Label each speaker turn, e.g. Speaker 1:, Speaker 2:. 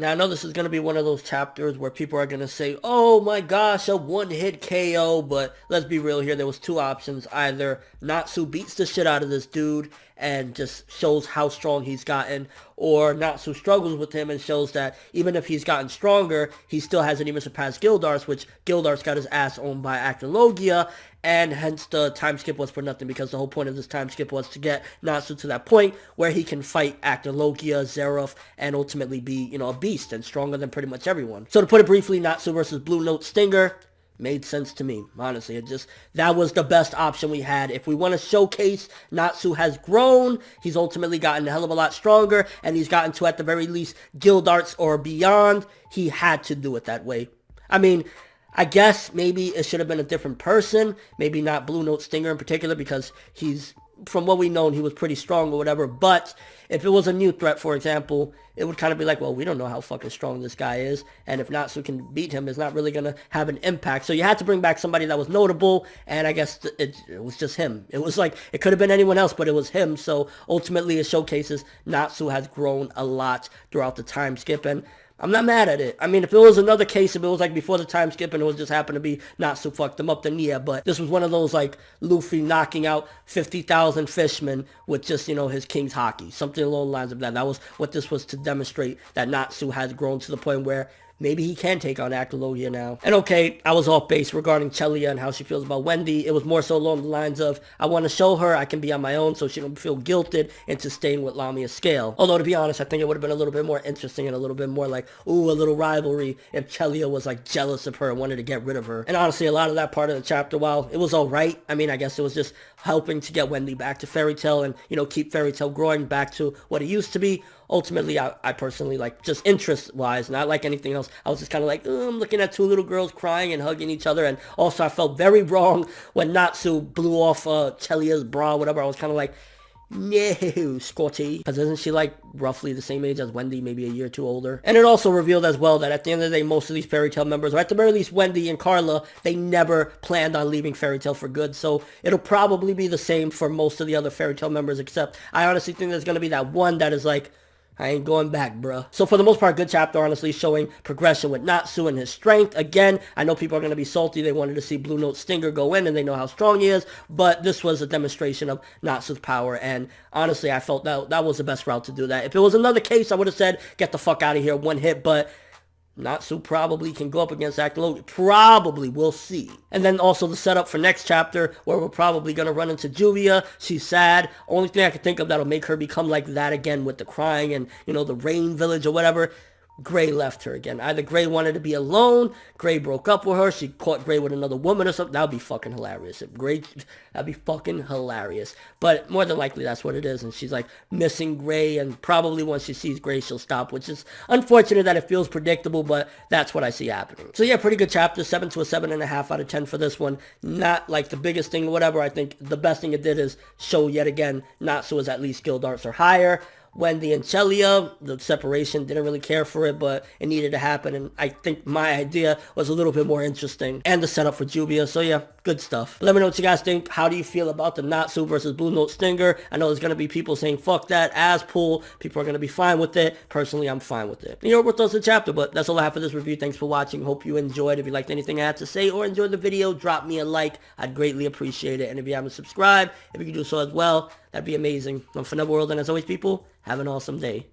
Speaker 1: Now, I know this is going to be one of those chapters where people are going to say, oh my gosh, a one-hit KO, but let's be real here. There was two options. Either Natsu beats the shit out of this dude and just shows how strong he's gotten, or Natsu struggles with him and shows that even if he's gotten stronger, he still hasn't even surpassed Gildarts, which Gildarts got his ass owned by Actologia, and hence the time skip was for nothing, because the whole point of this time skip was to get Natsu to that point where he can fight Actologia, Zeref, and ultimately be, a beast and stronger than pretty much everyone. So to put it briefly, Natsu versus Bluenote Stinger made sense to me, honestly. That was the best option we had. If we want to showcase Natsu has grown, he's ultimately gotten a hell of a lot stronger, and he's gotten to, at the very least, Gildarts or beyond, he had to do it that way. I mean, I guess maybe it should have been a different person, maybe not Bluenote Stinger in particular, because from what we know, he was pretty strong or whatever. But if it was a new threat, for example, it would kind of be like, well, we don't know how fucking strong this guy is, and if Natsu can beat him, it's not really going to have an impact. So you had to bring back somebody that was notable, and I guess it was just him. It was like, it could have been anyone else, but it was him. So ultimately, it showcases Natsu has grown a lot throughout the time skip, and I'm not mad at it. I mean, if it was another case, if it was like before the time skip and it was just happened to be Natsu fucked him up, then yeah, but this was one of those like Luffy knocking out 50,000 fishmen with just, his King's Haki. Something along the lines of that. That was what this was to demonstrate, that Natsu has grown to the point where maybe he can take on Actologia now. And okay, I was off base regarding Chelia and how she feels about Wendy. It was more so along the lines of, I want to show her I can be on my own so she don't feel guilted into staying with Lamia's scale. Although, to be honest, I think it would have been a little bit more interesting and a little bit more like, ooh, a little rivalry if Chelia was like jealous of her and wanted to get rid of her. And honestly, a lot of that part of the chapter, while it was alright, I mean, I guess it was just helping to get Wendy back to Fairy Tail and, keep Fairy Tail growing back to what it used to be. Ultimately, I personally, like, just interest-wise, not like anything else, I was just kind of like, I'm looking at two little girls crying and hugging each other, and also I felt very wrong when Natsu blew off Chelia's bra, whatever. I was kind of like, no, Scotty. Because isn't she like roughly the same age as Wendy, maybe a year or two older? And it also revealed as well that at the end of the day, most of these Fairy Tail members, or at the very least Wendy and Carla, they never planned on leaving Fairy Tail for good. So it'll probably be the same for most of the other Fairy Tail members, except I honestly think there's going to be that one that is like, I ain't going back, bruh. So for the most part, good chapter, honestly, showing progression with Natsu and his strength. Again, I know people are going to be salty. They wanted to see Bluenote Stinger go in, and they know how strong he is. But this was a demonstration of Natsu's power, and honestly, I felt that was the best route to do that. If it was another case, I would have said, get the fuck out of here, one hit, but Natsu probably can go up against Actologia. Probably, we'll see. And then also the setup for next chapter, where we're probably going to run into Juvia. She's sad. Only thing I can think of that'll make her become like that again with the crying and, the rain village or whatever. Gray left her again. Either Gray wanted to be alone, Gray broke up with her, she caught Gray with another woman or something. That would be fucking hilarious. That'd be fucking hilarious. But more than likely, that's what it is. And she's like missing Gray, and probably once she sees Gray, she'll stop, which is unfortunate that it feels predictable, but that's what I see happening. So yeah, pretty good chapter. 7 to a 7.5 out of 10 for this one. Not like the biggest thing or whatever. I think the best thing it did is show yet again, Natsu is at least Gildarts or higher. Wendy and Chelia, the separation, didn't really care for it, but it needed to happen, and I think my idea was a little bit more interesting, and the setup for Juvia, so yeah, good stuff. Let me know what you guys think. How do you feel about the Natsu versus Bluenote Stinger? I know there's going to be people saying, fuck that, as pull. People are going to be fine with it. Personally, I'm fine with it. We're close to the chapter, but that's all I have for this review. Thanks for watching. Hope you enjoyed. If you liked anything I had to say or enjoyed the video, drop me a like. I'd greatly appreciate it, and if you haven't subscribed, if you could do so as well, that'd be amazing. I'm ForneverWorld, and as always, people, have an awesome day.